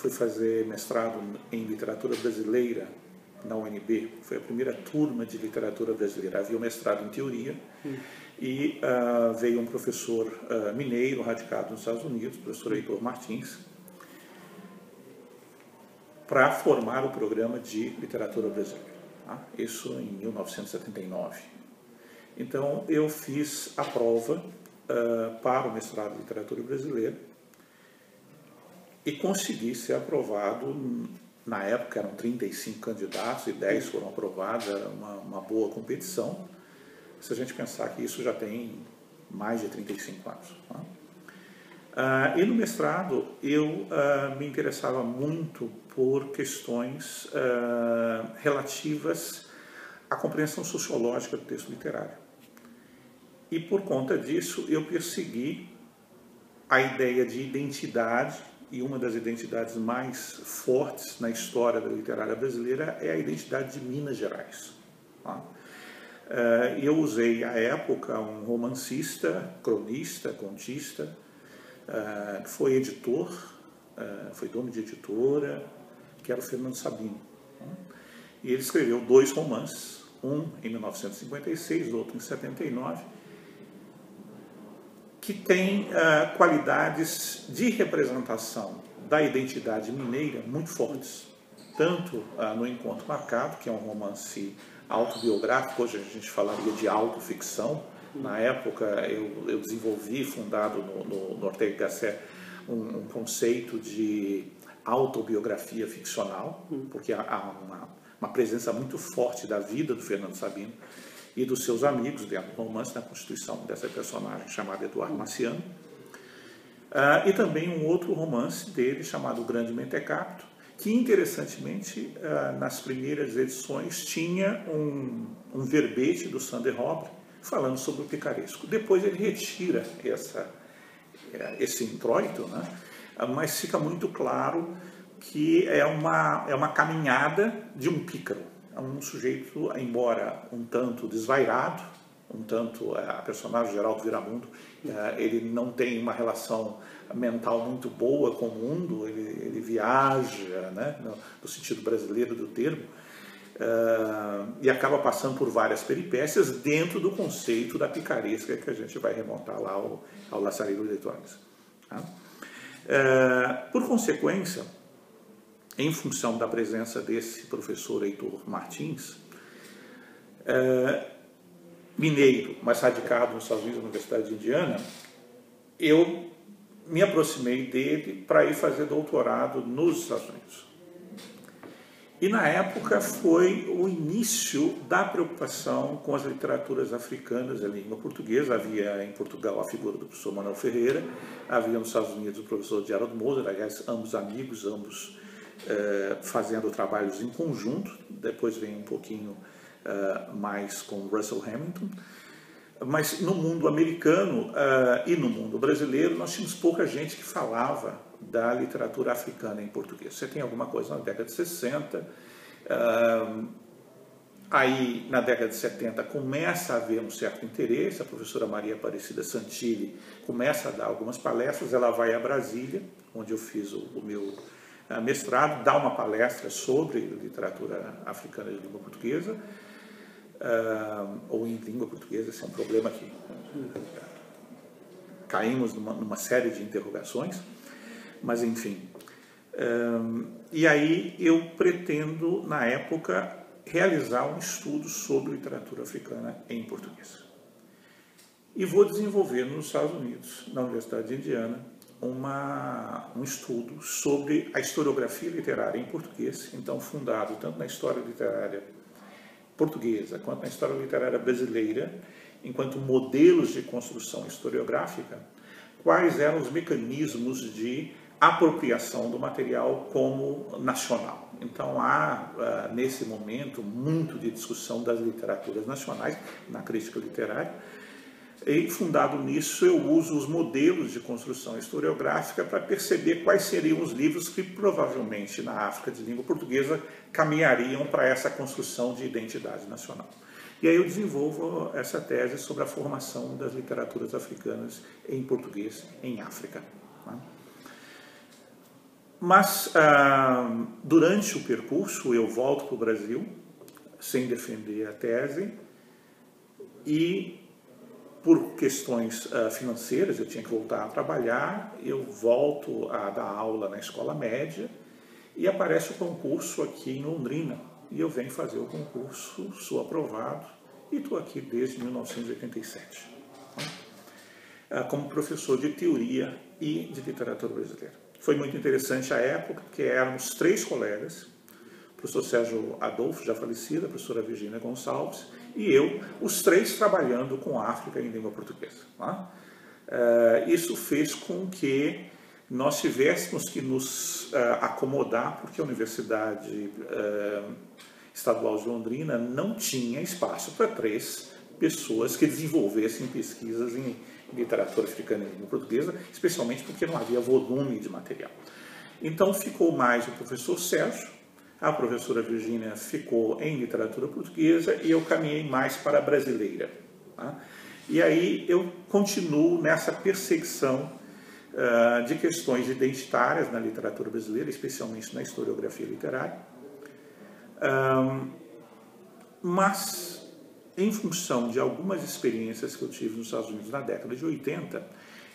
fui fazer mestrado em literatura brasileira na UNB, foi a primeira turma de literatura brasileira. Havia um mestrado em teoria e veio um professor mineiro, radicado nos Estados Unidos, o professor Heitor Martins, para formar o programa de literatura brasileira. Tá? Isso em 1979. Então, eu fiz a prova para o mestrado em literatura brasileira e consegui ser aprovado. Na época eram 35 candidatos e 10 foram aprovados, era uma boa competição, se a gente pensar que isso já tem mais de 35 anos. Tá? E no mestrado eu me interessava muito por questões relativas à compreensão sociológica do texto literário. E por conta disso eu persegui a ideia de identidade, e uma das identidades mais fortes na história da literária brasileira é a identidade de Minas Gerais. Tá? Eu usei, à época, um romancista, cronista, contista, que foi editor, foi dono de editora, que era o Fernando Sabino. Tá? E ele escreveu 2 romances, um em 1956, outro em 79, que tem qualidades de representação da identidade mineira muito fortes. Tanto no Encontro Marcado, que é um romance autobiográfico, hoje a gente falaria de autoficção. Na época eu desenvolvi, fundado no Ortega y Gasset, um conceito de autobiografia ficcional, porque há uma presença muito forte da vida do Fernando Sabino e dos seus amigos dentro do romance, na constituição dessa personagem chamada Eduardo Marciano. E também um outro romance dele chamado O Grande Mentecapto, que interessantemente nas primeiras edições tinha um verbete do Sander Robre falando sobre o picaresco. Depois ele retira esse introito, né? Mas fica muito claro que é uma caminhada de um pícaro. É um sujeito, embora um tanto desvairado, um tanto a personagem Geraldo Viramundo, ele não tem uma relação mental muito boa com o mundo, ele viaja, né, no sentido brasileiro do termo, e acaba passando por várias peripécias dentro do conceito da picaresca que a gente vai remontar lá ao Lazarillo de Tormes. Tá? Por consequência, em função da presença desse professor Heitor Martins, mineiro, mas radicado nos Estados Unidos, na Universidade de Indiana, eu me aproximei dele para ir fazer doutorado nos Estados Unidos. E na época foi o início da preocupação com as literaturas africanas, a língua portuguesa. Havia em Portugal a figura do professor Manuel Ferreira, havia nos Estados Unidos o professor Gerald Moser, aliás, ambos amigos, ambos fazendo trabalhos em conjunto. Depois vem um pouquinho mais com Russell Hamilton. Mas no mundo americano e no mundo brasileiro nós tínhamos pouca gente que falava da literatura africana em português. Você tem alguma coisa na década de 60, aí na década de 70 começa a haver um certo interesse, a professora Maria Aparecida Santilli começa a dar algumas palestras, ela vai a Brasília, onde eu fiz o meu mestrado, dá uma palestra sobre literatura africana de língua portuguesa, ou em língua portuguesa. Esse é um problema que caímos numa série de interrogações, mas enfim. E aí eu pretendo, na época, realizar um estudo sobre literatura africana em português. E vou desenvolver nos Estados Unidos, na Universidade de Indiana, um estudo sobre a historiografia literária em português, então fundado tanto na história literária portuguesa quanto na história literária brasileira, enquanto modelos de construção historiográfica, quais eram os mecanismos de apropriação do material como nacional. Então há, nesse momento, muito de discussão das literaturas nacionais na crítica literária, e fundado nisso eu uso os modelos de construção historiográfica para perceber quais seriam os livros que provavelmente na África de língua portuguesa caminhariam para essa construção de identidade nacional. E aí eu desenvolvo essa tese sobre a formação das literaturas africanas em português em África. Mas, durante o percurso, eu volto para o Brasil, sem defender a tese, e por questões financeiras, eu tinha que voltar a trabalhar, eu volto a dar aula na escola média, e aparece o concurso aqui em Londrina, e eu venho fazer o concurso, sou aprovado, e estou aqui desde 1987, como professor de teoria e de literatura brasileira. Foi muito interessante a época, porque éramos 3 colegas, o professor Sérgio Adolfo, já falecido, a professora Virgínia Gonçalves, e eu, os 3 trabalhando com África em língua portuguesa. Isso fez com que nós tivéssemos que nos acomodar, porque a Universidade Estadual de Londrina não tinha espaço para 3 pessoas que desenvolvessem pesquisas em literatura africana e língua portuguesa, especialmente porque não havia volume de material. Então ficou mais o professor Sérgio, a professora Virgínia ficou em literatura portuguesa e eu caminhei mais para a brasileira. E aí eu continuo nessa perseguição de questões identitárias na literatura brasileira, especialmente na historiografia literária. Mas, em função de algumas experiências que eu tive nos Estados Unidos na década de 80,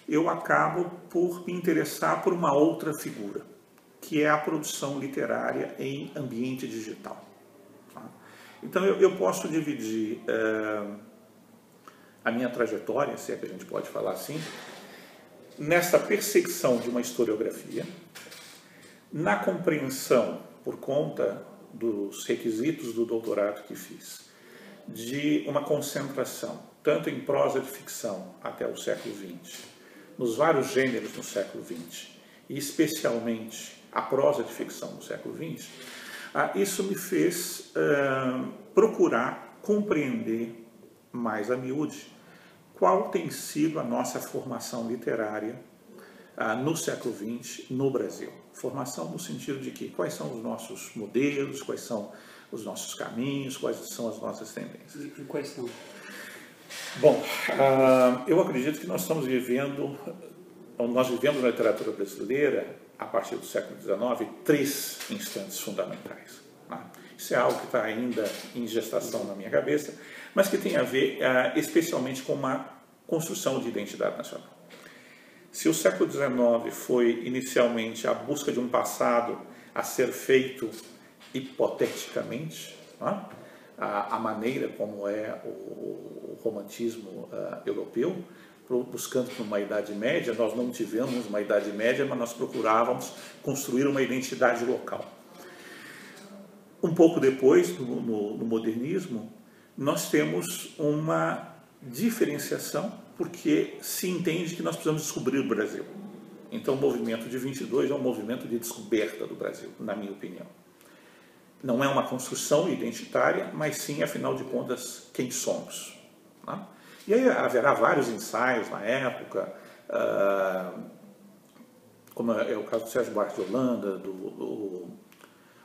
eu acabo por me interessar por uma outra figura, que é a produção literária em ambiente digital. Então eu posso dividir a minha trajetória, se é que a gente pode falar assim, nesta perseguição de uma historiografia, na compreensão, por conta dos requisitos do doutorado que fiz, de uma concentração, tanto em prosa de ficção até o século XX, nos vários gêneros no século XX, e especialmente a prosa de ficção no século XX, isso me fez procurar compreender mais a miúde qual tem sido a nossa formação literária no século XX no Brasil. Formação no sentido de que quais são os nossos modelos, quais são os nossos caminhos, quais são as nossas tendências. E quais são? Bom, eu acredito que nós vivemos na literatura brasileira, a partir do século XIX, 3 instantes fundamentais. Isso é algo que está ainda em gestação na minha cabeça, mas que tem a ver especialmente com uma construção de identidade nacional. Se o século XIX foi inicialmente a busca de um passado a ser feito hipoteticamente, a maneira como é o romantismo europeu, buscando por uma Idade Média, nós não tivemos uma Idade Média, mas nós procurávamos construir uma identidade local. Um pouco depois, no modernismo, nós temos uma diferenciação, porque se entende que nós precisamos descobrir o Brasil. Então o movimento de 22 é um movimento de descoberta do Brasil, na minha opinião. Não é uma construção identitária, mas sim, afinal de contas, quem somos. E aí haverá vários ensaios na época, como é o caso do Sérgio Buarque de Holanda, do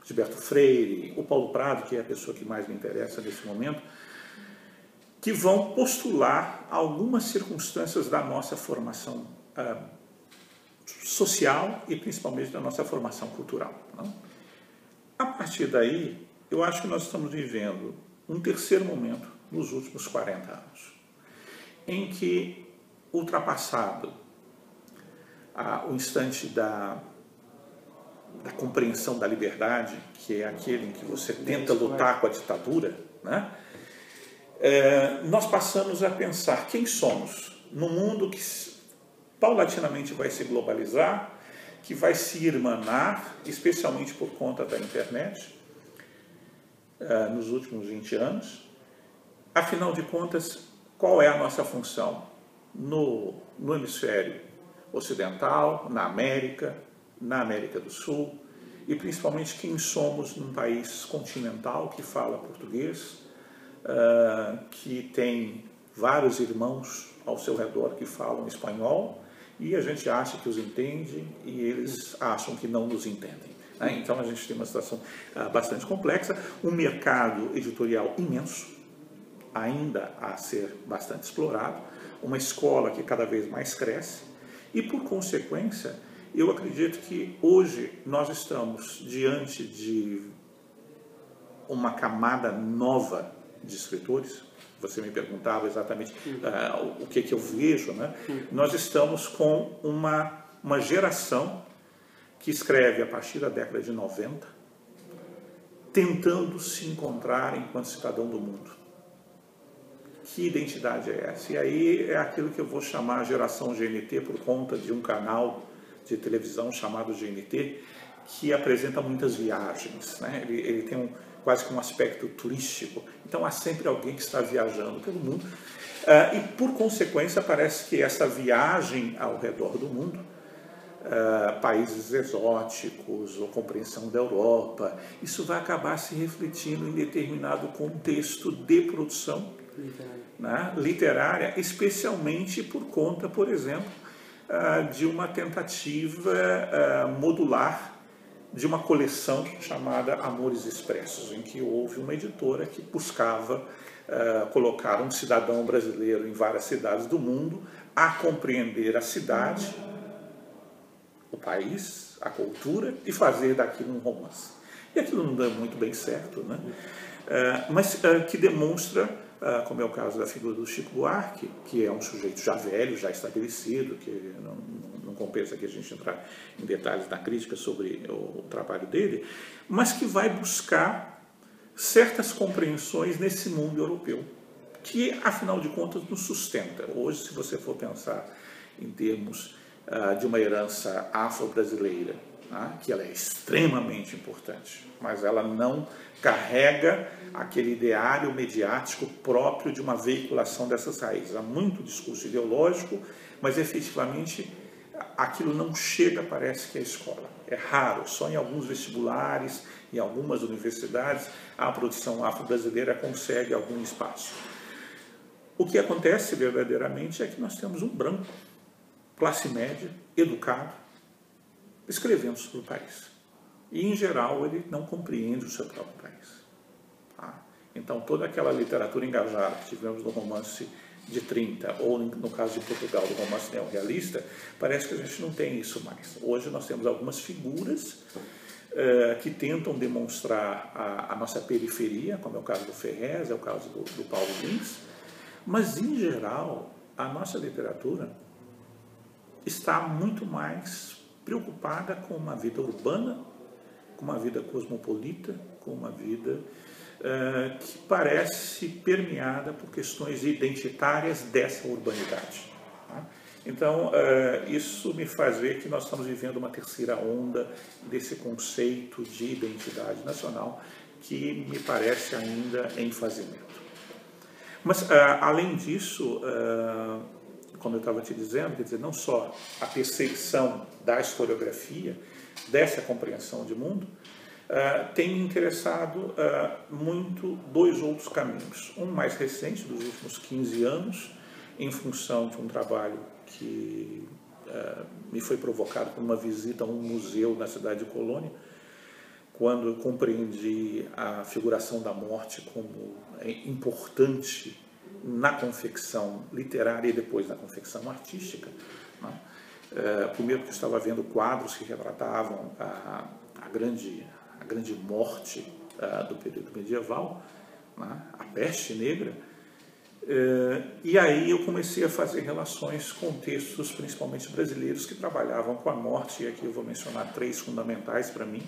Gilberto Freire, o Paulo Prado, que é a pessoa que mais me interessa nesse momento, que vão postular algumas circunstâncias da nossa formação social e principalmente da nossa formação cultural. A partir daí, eu acho que nós estamos vivendo um terceiro momento nos últimos 40 anos, em que, ultrapassado o instante da compreensão da liberdade, que é aquele em que você tenta lutar com a ditadura, nós passamos a pensar quem somos num mundo que paulatinamente vai se globalizar, que vai se irmanar, especialmente por conta da internet, nos últimos 20 anos. Afinal de contas, qual é a nossa função no hemisfério ocidental, na América do Sul, e principalmente quem somos num país continental que fala português, que tem vários irmãos ao seu redor que falam espanhol, e a gente acha que os entende e eles acham que não nos entendem. Então a gente tem uma situação bastante complexa, um mercado editorial imenso, ainda a ser bastante explorado, uma escola que cada vez mais cresce e, por consequência, Eu acredito que hoje nós estamos diante de uma camada nova de escritores. Você me perguntava exatamente o que eu vejo, né? Nós estamos com uma geração que escreve a partir da década de 90, tentando se encontrar enquanto cidadão do mundo. Que identidade é essa? E aí é aquilo que eu vou chamar a geração GNT, por conta de um canal de televisão chamado GNT, que apresenta muitas viagens, né? Ele tem quase que um aspecto turístico. Então há sempre alguém que está viajando pelo mundo. E por consequência parece que essa viagem ao redor do mundo, países exóticos ou compreensão da Europa, isso vai acabar se refletindo em determinado contexto de produção literária, especialmente por conta, por exemplo, de uma tentativa modular de uma coleção chamada Amores Expressos, em que houve uma editora que buscava colocar um cidadão brasileiro em várias cidades do mundo a compreender a cidade, o país, a cultura, e fazer daquilo um romance. E aquilo não deu muito bem certo, né? Mas que demonstra, como é o caso da figura do Chico Buarque, que é um sujeito já velho, já estabelecido, que não compensa que a gente entrar em detalhes na crítica sobre o trabalho dele, mas que vai buscar certas compreensões nesse mundo europeu, que, afinal de contas, nos sustenta. Hoje, se você for pensar em termos de uma herança afro-brasileira, que ela é extremamente importante, mas ela não carrega aquele ideário mediático próprio de uma veiculação dessas raízes. Há muito discurso ideológico, mas efetivamente aquilo não chega, parece que, à escola. É raro, só em alguns vestibulares, em algumas universidades, a produção afro-brasileira consegue algum espaço. O que acontece verdadeiramente é que nós temos um branco, classe média, educado, escrevendo sobre o país. E, em geral, ele não compreende o seu próprio país. Então, toda aquela literatura engajada que tivemos no romance de 30, ou no caso de Portugal, do romance neorrealista, parece que a gente não tem isso mais. Hoje nós temos algumas figuras que tentam demonstrar a nossa periferia, como é o caso do Ferrez, é o caso do Paulo Lins, mas, em geral, a nossa literatura está muito mais preocupada com uma vida urbana, com uma vida cosmopolita, com uma vida que parece permeada por questões identitárias dessa urbanidade. Então, isso me faz ver que nós estamos vivendo uma terceira onda desse conceito de identidade nacional que me parece ainda em fazimento. Mas, além disso, como eu estava te dizendo, quer dizer, não só a percepção da historiografia, dessa compreensão de mundo, tem me interessado muito dois outros caminhos. Um mais recente, dos últimos 15 anos, em função de um trabalho que me foi provocado por uma visita a um museu na cidade de Colônia, quando eu compreendi a figuração da morte como importante na confecção literária e depois na confecção artística. Primeiro que eu estava vendo quadros que retratavam a grande morte do período medieval, a peste negra, e aí eu comecei a fazer relações com textos, principalmente brasileiros, que trabalhavam com a morte, e aqui eu vou mencionar três fundamentais para mim,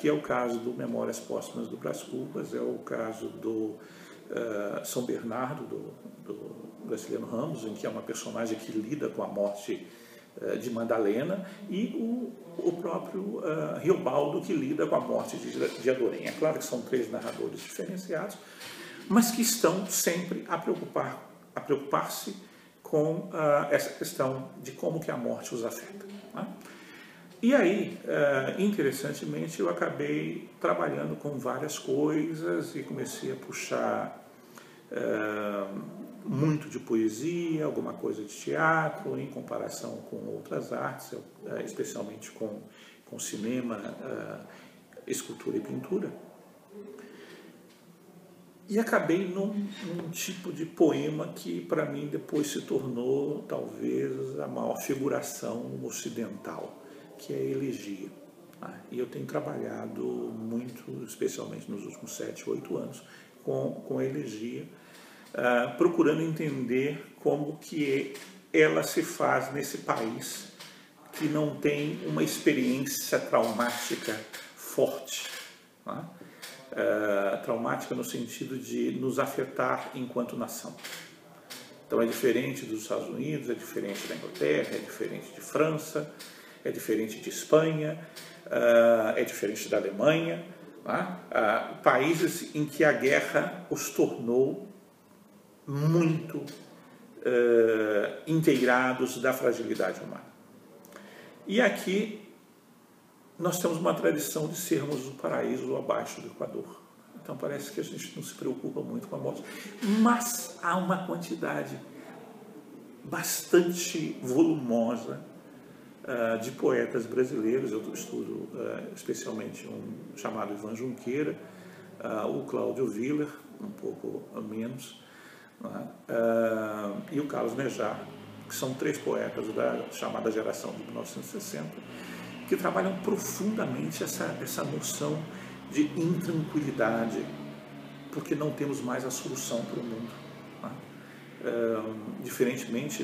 que é o caso do Memórias Póstumas do Brás Cubas, é o caso do São Bernardo, do Graciliano Ramos, em que é uma personagem que lida com a morte de Madalena, e o próprio Riobaldo, que lida com a morte de Adorém. É claro que são três narradores diferenciados, mas que estão sempre a preocupar-se com essa questão de como que a morte os afeta. E aí, interessantemente, eu acabei trabalhando com várias coisas e comecei a puxar muito de poesia, alguma coisa de teatro, em comparação com outras artes, especialmente com cinema, escultura e pintura. E acabei num tipo de poema que, para mim, depois se tornou, talvez, a maior figuração ocidental, que é a elegia. E eu tenho trabalhado muito, especialmente nos últimos 7, 8 anos, com a elegia, procurando entender como que ela se faz nesse país que não tem uma experiência traumática forte. Traumática no sentido de nos afetar enquanto nação. Então é diferente dos Estados Unidos, é diferente da Inglaterra, é diferente de França, é diferente de Espanha, é diferente da Alemanha, países em que a guerra os tornou muito inteirados da fragilidade humana. E aqui nós temos uma tradição de sermos o paraíso abaixo do Equador. Então parece que a gente não se preocupa muito com a morte. Mas há uma quantidade bastante volumosa de poetas brasileiros. Eu estudo especialmente um chamado Ivan Junqueira, o Cláudio Viller, um pouco menos, e o Carlos Nejar, que são 3 poetas da chamada geração de 1960, que trabalham profundamente essa noção de intranquilidade, porque não temos mais a solução para o mundo. Diferentemente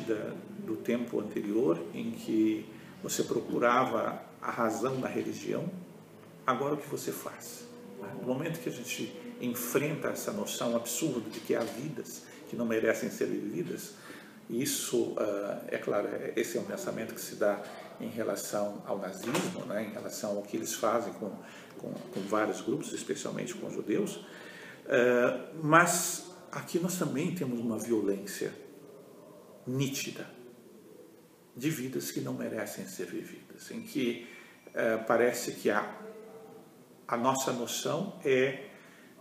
do tempo anterior, em que você procurava a razão na religião, agora o que você faz? No momento que a gente enfrenta essa noção absurda de que há vidas que não merecem ser vividas, isso, é claro, esse é um pensamento que se dá em relação ao nazismo, em relação ao que eles fazem com vários grupos, especialmente com os judeus, mas aqui nós também temos uma violência nítida de vidas que não merecem ser vividas, em que parece que a nossa noção é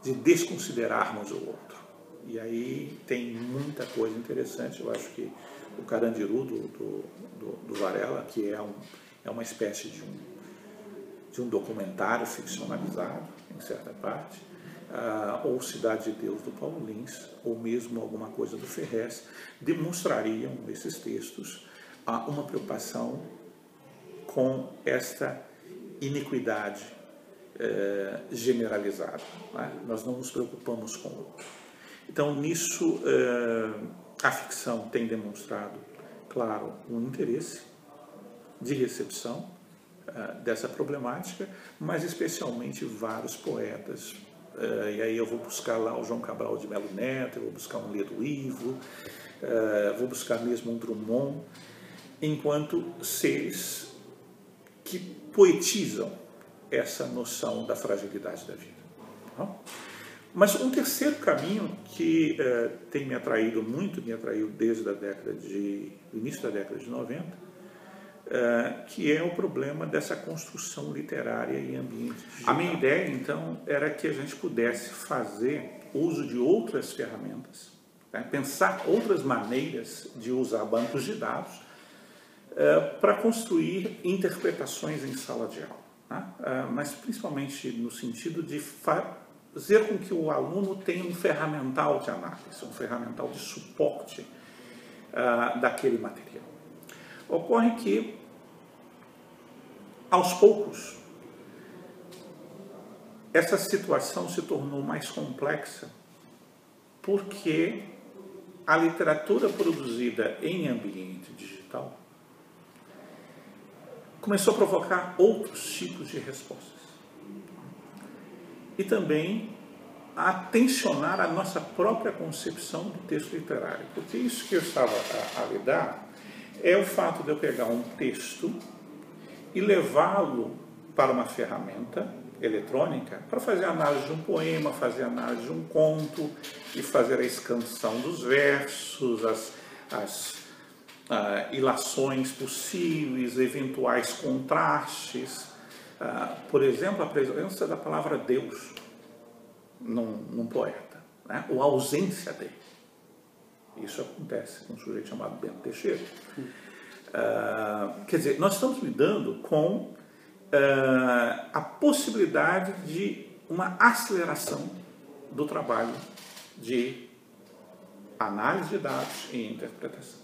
de desconsiderarmos o outro. E aí tem muita coisa interessante. Eu acho que o Carandiru do Varela, que é uma espécie de um documentário ficcionalizado, em certa parte, ou Cidade de Deus do Paulo Lins, ou mesmo alguma coisa do Ferrez, demonstrariam nesses textos uma preocupação com esta iniquidade generalizada. Nós não nos preocupamos com o outro. Então, nisso, a ficção tem demonstrado, claro, um interesse de recepção dessa problemática, mas especialmente vários poetas. E aí eu vou buscar lá o João Cabral de Melo Neto, eu vou buscar um Ledo Ivo, vou buscar mesmo um Drummond, enquanto seres que poetizam essa noção da fragilidade da vida. Mas um terceiro caminho que tem me atraído muito, me atraiu desde o início da década de 90, que é o problema dessa construção literária em ambiente digital. A minha ideia, então, era que a gente pudesse fazer uso de outras ferramentas, pensar outras maneiras de usar bancos de dados para construir interpretações em sala de aula, mas principalmente no sentido de fazer com que o aluno tenha um ferramental de análise, um ferramental de suporte daquele material. Ocorre que, aos poucos, essa situação se tornou mais complexa porque a literatura produzida em ambiente digital começou a provocar outros tipos de respostas. E também a tensionar a nossa própria concepção do texto literário. Porque isso que eu estava a lidar é o fato de eu pegar um texto e levá-lo para uma ferramenta eletrônica para fazer análise de um poema, fazer análise de um conto e fazer a escansão dos versos, as ilações possíveis, eventuais contrastes. Por exemplo, a presença da palavra Deus num poeta, ou a ausência dele. Isso acontece com um sujeito chamado Bento Teixeira. Quer dizer, nós estamos lidando com a possibilidade de uma aceleração do trabalho de análise de dados e interpretação.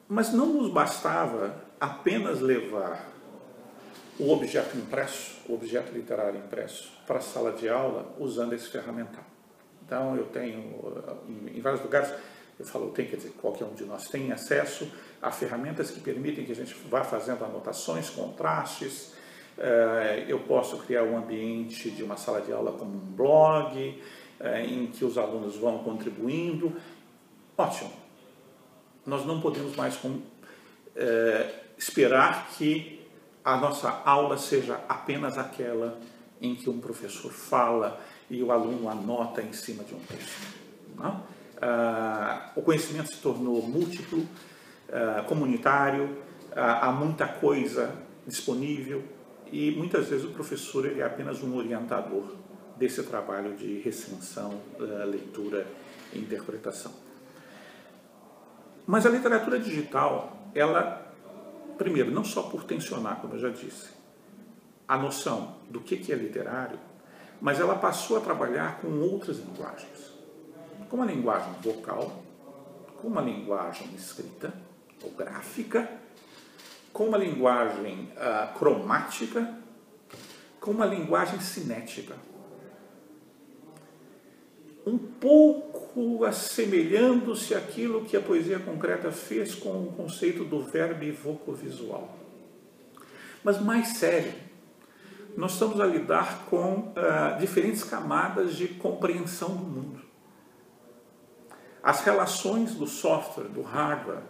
Mas não nos bastava apenas levar o objeto impresso, o objeto literário impresso, para a sala de aula usando esse ferramental. Então, eu tenho, em vários lugares, eu falo, quer dizer, qualquer um de nós tem acesso a ferramentas que permitem que a gente vá fazendo anotações, contrastes. Eu posso criar um ambiente de uma sala de aula como um blog, em que os alunos vão contribuindo. Ótimo. Nós não podemos mais esperar que a nossa aula seja apenas aquela em que um professor fala e o aluno anota em cima de um texto. Não? O conhecimento se tornou múltiplo, comunitário, há muita coisa disponível e muitas vezes o professor ele é apenas um orientador desse trabalho de recenção, leitura e interpretação. Mas a literatura digital, ela, primeiro, não só por tensionar, como eu já disse, a noção do que é literário, mas ela passou a trabalhar com outras linguagens, como a linguagem vocal, como a linguagem escrita ou gráfica, como a linguagem cromática, como a linguagem cinética. Um pouco assemelhando-se àquilo que a poesia concreta fez com o conceito do verbo vocovisual. Mas mais sério, nós estamos a lidar com diferentes camadas de compreensão do mundo. As relações do software, do hardware,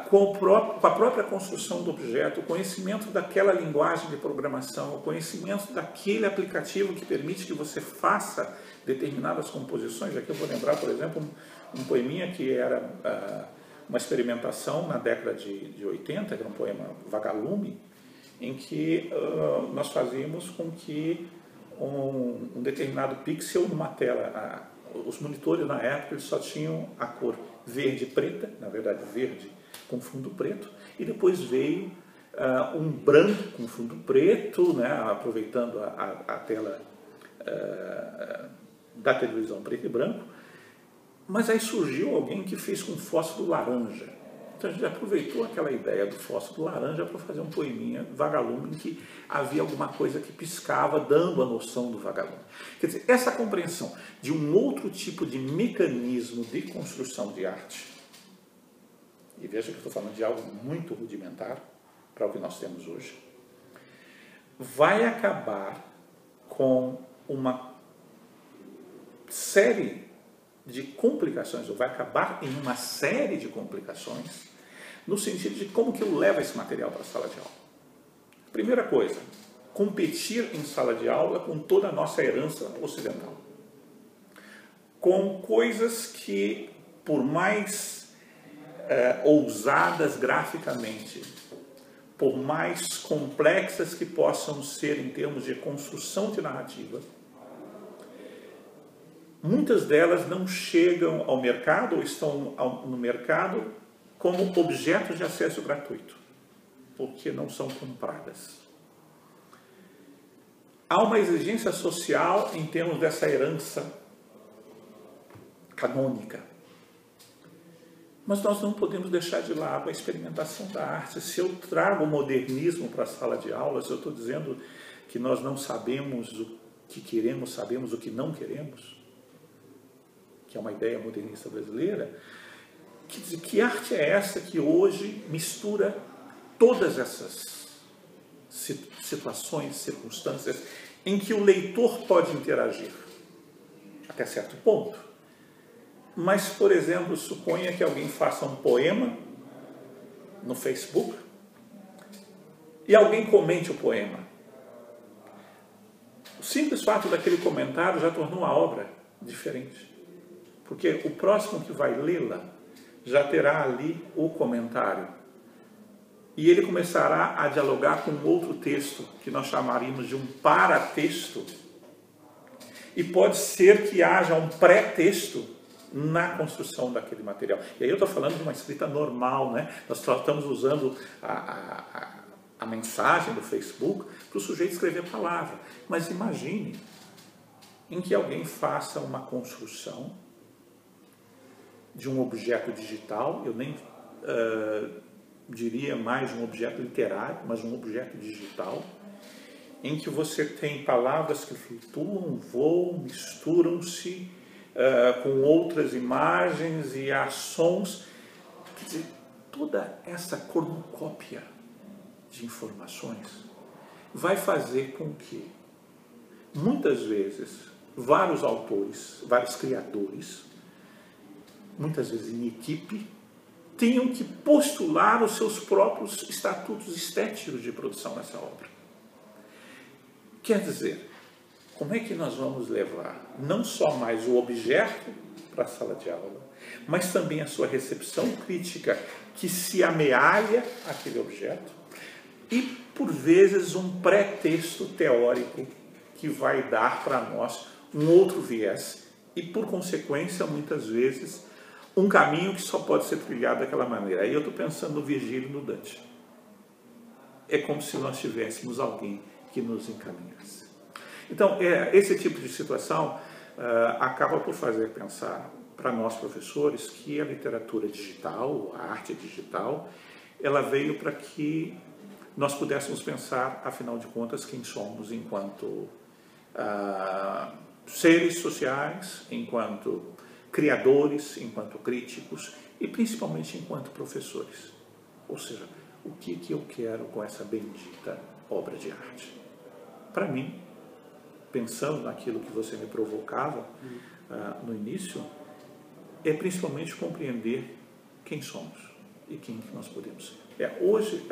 com a própria construção do objeto, o conhecimento daquela linguagem de programação, o conhecimento daquele aplicativo que permite que você faça determinadas composições. Aqui eu vou lembrar, por exemplo, um poeminha que era uma experimentação na década de 80, era um poema Vagalume, em que nós fazíamos com que um determinado pixel numa tela, os monitores na época eles só tinham a cor verde e preta, na verdade verde com fundo preto, e depois veio um branco com fundo preto, né, aproveitando a tela da televisão preto e branco, mas aí surgiu alguém que fez com fósforo laranja. Então a gente aproveitou aquela ideia do fósforo laranja para fazer um poeminha Vagalume em que havia alguma coisa que piscava, dando a noção do vagalume. Quer dizer, essa compreensão de um outro tipo de mecanismo de construção de arte, e veja que eu estou falando de algo muito rudimentar para o que nós temos hoje, vai acabar com uma série de complicações, ou vai acabar em uma série de complicações, no sentido de como que eu levo esse material para a sala de aula. Primeira coisa, competir em sala de aula com toda a nossa herança ocidental. Com coisas que, por mais ousadas graficamente, por mais complexas que possam ser em termos de construção de narrativa, muitas delas não chegam ao mercado ou estão no mercado como objetos de acesso gratuito, porque não são compradas. Há uma exigência social em termos dessa herança canônica. Mas nós não podemos deixar de lado a experimentação da arte. Se eu trago o modernismo para a sala de aula, se eu estou dizendo que nós não sabemos o que queremos, sabemos o que não queremos, que é uma ideia modernista brasileira, que arte é essa que hoje mistura todas essas situações, circunstâncias em que o leitor pode interagir, até certo ponto. Mas, por exemplo, suponha que alguém faça um poema no Facebook e alguém comente o poema. O simples fato daquele comentário já tornou a obra diferente. Porque o próximo que vai lê-la já terá ali o comentário. E ele começará a dialogar com outro texto, que nós chamaríamos de um paratexto. E pode ser que haja um pré-texto na construção daquele material. E aí eu estou falando de uma escrita normal, né? Nós estamos usando a mensagem do Facebook para o sujeito escrever a palavra. Mas imagine em que alguém faça uma construção de um objeto digital, eu nem diria mais um objeto literário, mas um objeto digital, em que você tem palavras que flutuam, voam, misturam-se com outras imagens e há sons. Quer dizer, toda essa cornucópia de informações vai fazer com que, muitas vezes, vários autores, vários criadores, muitas vezes em equipe, tenham que postular os seus próprios estatutos estéticos de produção nessa obra. Quer dizer, como é que nós vamos levar não só mais o objeto para a sala de aula, mas também a sua recepção crítica que se amealha àquele objeto e, por vezes, um pré-texto teórico que vai dar para nós um outro viés e, por consequência, muitas vezes, um caminho que só pode ser trilhado daquela maneira. Aí eu estou pensando no Virgílio e no Dante. É como se nós tivéssemos alguém que nos encaminhasse. Então, esse tipo de situação acaba por fazer pensar para nós professores que a literatura digital, a arte digital, ela veio para que nós pudéssemos pensar, afinal de contas, quem somos enquanto seres sociais, enquanto criadores, enquanto críticos e principalmente enquanto professores. Ou seja, o que eu quero com essa bendita obra de arte? Para mim, pensando naquilo que você me provocava no início, é principalmente compreender quem somos e quem que nós podemos ser. Hoje,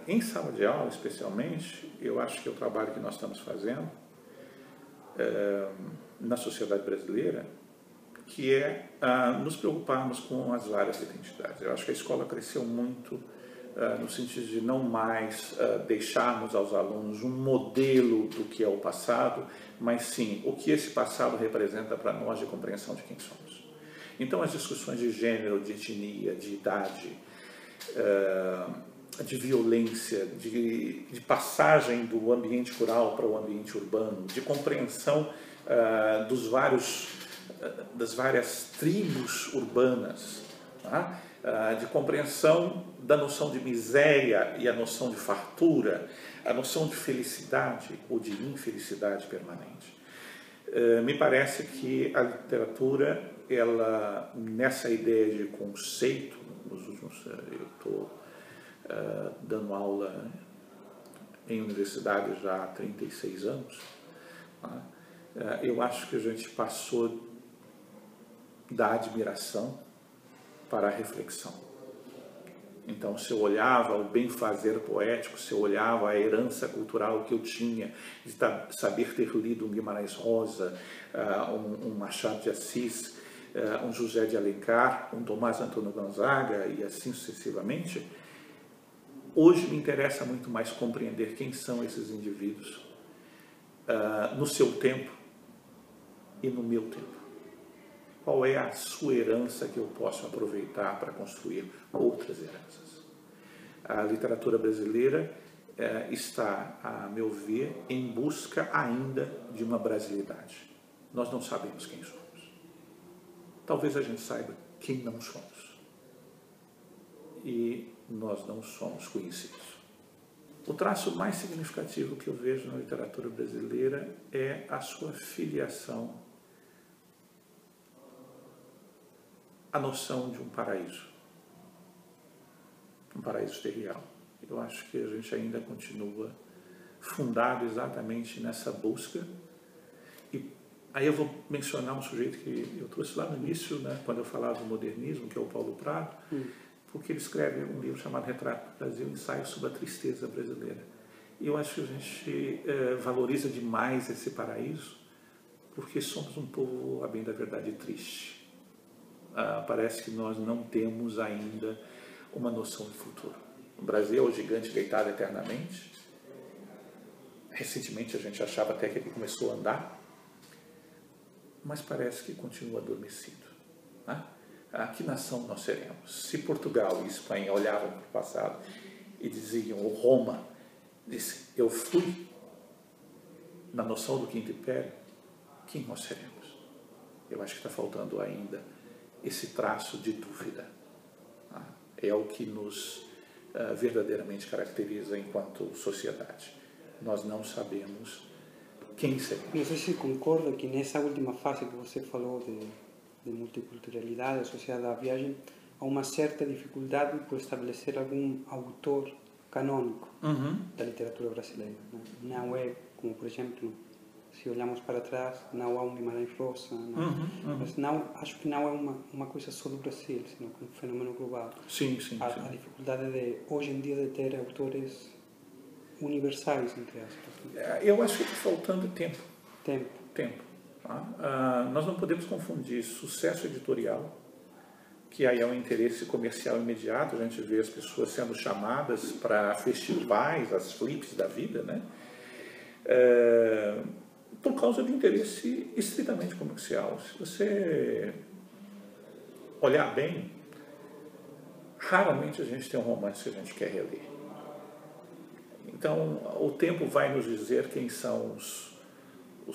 em sala de aula especialmente, eu acho que o trabalho que nós estamos fazendo na sociedade brasileira, que é nos preocuparmos com as várias identidades. Eu acho que a escola cresceu muito no sentido de não mais deixarmos aos alunos um modelo do que é o passado, mas sim o que esse passado representa para nós de compreensão de quem somos. Então, as discussões de gênero, de etnia, de idade, de violência, de passagem do ambiente rural para o ambiente urbano, de compreensão das várias tribos urbanas, tá? De compreensão da noção de miséria e a noção de fartura, a noção de felicidade ou de infelicidade permanente. Me parece que a literatura, ela, nessa ideia de conceito, nos últimos, eu estou dando aula em universidade já há 36 anos, tá? Eu acho que a gente passou da admiração para a reflexão. Então, se eu olhava o bem-fazer poético, se eu olhava a herança cultural que eu tinha, de saber ter lido um Guimarães Rosa, um Machado de Assis, um José de Alencar, um Tomás Antônio Gonzaga e assim sucessivamente, hoje me interessa muito mais compreender quem são esses indivíduos no seu tempo e no meu tempo. Qual é a sua herança que eu posso aproveitar para construir outras heranças? A literatura brasileira está, a meu ver, em busca ainda de uma brasilidade. Nós não sabemos quem somos. Talvez a gente saiba quem não somos. E nós não somos conhecidos. O traço mais significativo que eu vejo na literatura brasileira é a sua filiação a noção de um paraíso terreal. Eu acho que a gente ainda continua fundado exatamente nessa busca. E aí eu vou mencionar um sujeito que eu trouxe lá no início, né, quando eu falava do modernismo, que é o Paulo Prado, porque ele escreve um livro chamado Retrato do Brasil, Ensaio sobre a Tristeza Brasileira. E eu acho que a gente valoriza demais esse paraíso, porque somos um povo, a bem da verdade, triste. Parece que nós não temos ainda uma noção de futuro. O Brasil é o gigante deitado eternamente. Recentemente a gente achava até que ele começou a andar, mas parece que continua adormecido. Né? Que nação nós seremos? Se Portugal e Espanha olhavam para o passado e diziam, ou Roma disse, eu fui na noção do Quinto Império, quem nós seremos? Eu acho que está faltando ainda esse traço de dúvida. É o que nos verdadeiramente caracteriza enquanto sociedade. Nós não sabemos quem seremos. Não sei se concorda que nessa última fase que você falou de multiculturalidade associada à viagem, há uma certa dificuldade por estabelecer algum autor canônico da literatura brasileira. Não é, como por exemplo, se olhamos para trás, não há um Guimarães Rosa, mas não, acho que não é uma coisa só do Brasil, senão que é um fenômeno global. Sim. A dificuldade de, hoje em dia, de ter autores universais, entre aspas. Eu acho que está faltando tempo. Tempo. Nós não podemos confundir sucesso editorial, que aí é um interesse comercial imediato. A gente vê as pessoas sendo chamadas para festivais, as flips da vida, né? Por causa de interesse estritamente comercial. Se você olhar bem, raramente a gente tem um romance que a gente quer reler. Então, o tempo vai nos dizer quem são os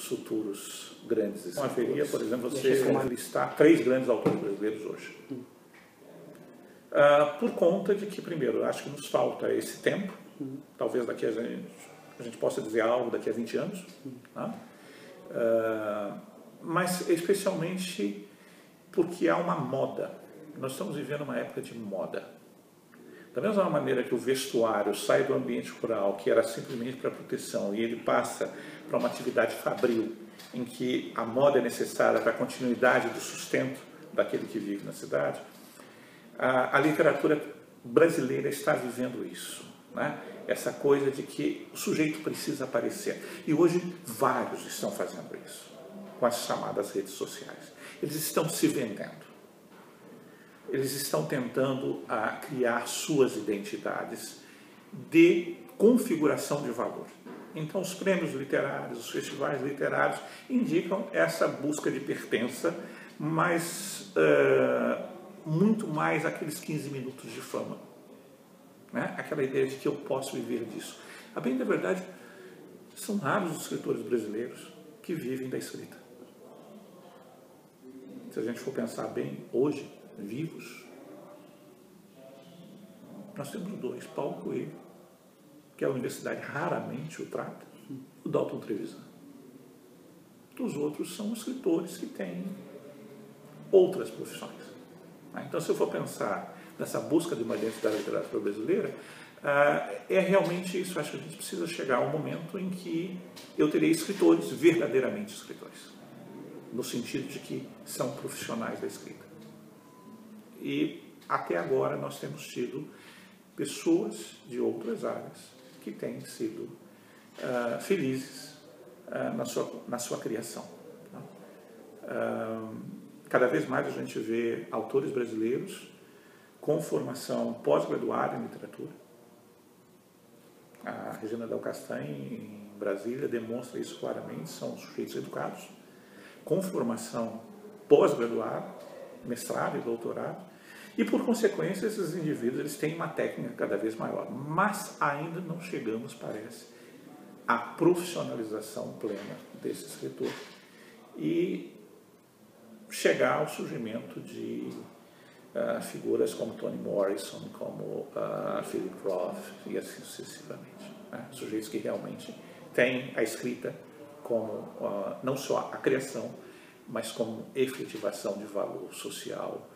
futuros grandes escritores. Haveria, por exemplo, você listar 3 grandes autores brasileiros hoje. Por conta de que, primeiro, acho que nos falta esse tempo. Talvez daqui a gente possa dizer algo daqui a 20 anos. Mas especialmente porque há uma moda. Nós estamos vivendo uma época de moda. Da mesma maneira que o vestuário sai do ambiente rural, que era simplesmente para proteção, e ele passa para uma atividade fabril, em que a moda é necessária para a continuidade do sustento daquele que vive na cidade, a literatura brasileira está vivendo isso, né? Essa coisa de que o sujeito precisa aparecer. E hoje vários estão fazendo isso, com as chamadas redes sociais. Eles estão se vendendo. Eles estão tentando criar suas identidades de configuração de valor. Então, os prêmios literários, os festivais literários indicam essa busca de pertença, mas muito mais aqueles 15 minutos de fama. Né? Aquela ideia de que eu posso viver disso. A bem da verdade, são raros os escritores brasileiros que vivem da escrita. Se a gente for pensar bem, hoje, vivos, nós temos 2, Paulo Coelho, que a universidade raramente o trata, o Dalton Trevisan. Os outros são escritores que têm outras profissões. Então, se eu for pensar nessa busca de uma identidade da literatura brasileira, é realmente isso. Acho que a gente precisa chegar a um momento em que eu terei escritores, verdadeiramente escritores, no sentido de que são profissionais da escrita. E até agora nós temos tido pessoas de outras áreas que têm sido felizes na sua criação. Cada vez mais a gente vê autores brasileiros com formação pós-graduada em literatura. A Regina Del Castanho, em Brasília, demonstra isso claramente. São sujeitos educados, com formação pós-graduada, mestrado e doutorado, e por consequência esses indivíduos eles têm uma técnica cada vez maior, mas ainda não chegamos, parece, à profissionalização plena desse escritor e chegar ao surgimento de figuras como Toni Morrison, como Philip Roth e assim sucessivamente, né? Sujeitos que realmente têm a escrita como não só a criação, mas como efetivação de valor social.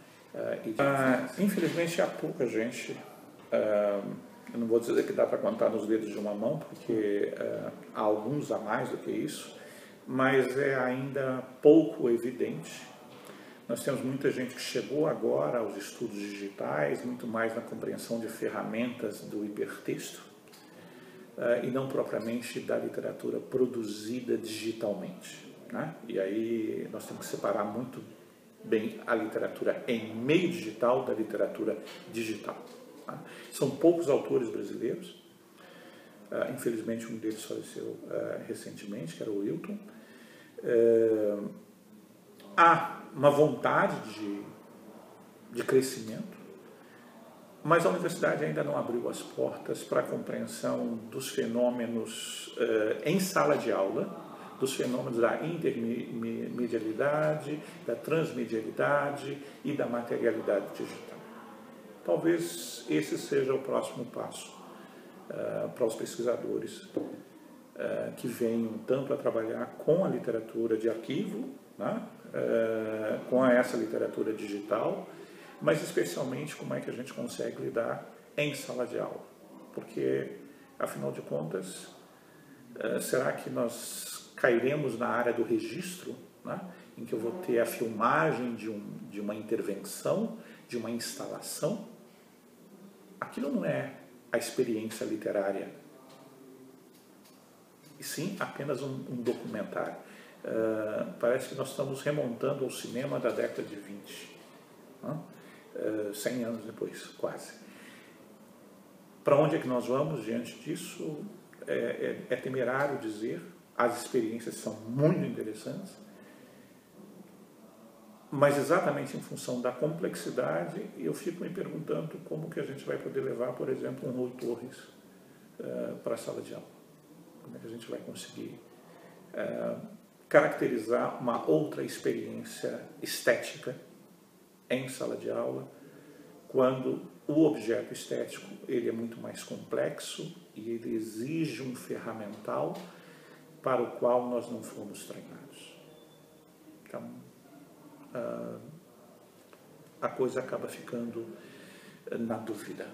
Infelizmente há pouca gente, eu não vou dizer que dá para contar nos dedos de uma mão, porque há alguns a mais do que isso, mas é ainda pouco evidente. Nós temos muita gente que chegou agora aos estudos digitais, muito mais na compreensão de ferramentas do hipertexto, e não propriamente da literatura produzida digitalmente, né? E aí nós temos que separar muito bem a literatura em meio digital da literatura digital. Tá? São poucos autores brasileiros, infelizmente um deles faleceu recentemente, que era o Wilton. Há uma vontade de crescimento, mas a universidade ainda não abriu as portas para a compreensão dos fenômenos em sala de aula, dos fenômenos da intermedialidade, da transmedialidade e da materialidade digital. Talvez esse seja o próximo passo para os pesquisadores que venham tanto a trabalhar com a literatura de arquivo, né, com essa literatura digital, mas especialmente como é que a gente consegue lidar em sala de aula. Porque, afinal de contas, será que nós cairemos na área do registro, né, em que eu vou ter a filmagem de uma intervenção, de uma instalação? Aquilo não é a experiência literária, e sim apenas um documentário. Parece que nós estamos remontando ao cinema da década de 20, 100 anos depois, quase. Para onde é que nós vamos diante disso? É temerário dizer, as experiências são muito interessantes, mas exatamente em função da complexidade, eu fico me perguntando como que a gente vai poder levar, por exemplo, um Rui Torres para a sala de aula. Como é que a gente vai conseguir caracterizar uma outra experiência estética em sala de aula, quando o objeto estético ele é muito mais complexo e ele exige um ferramental para o qual nós não fomos treinados. Então, a coisa acaba ficando na dúvida.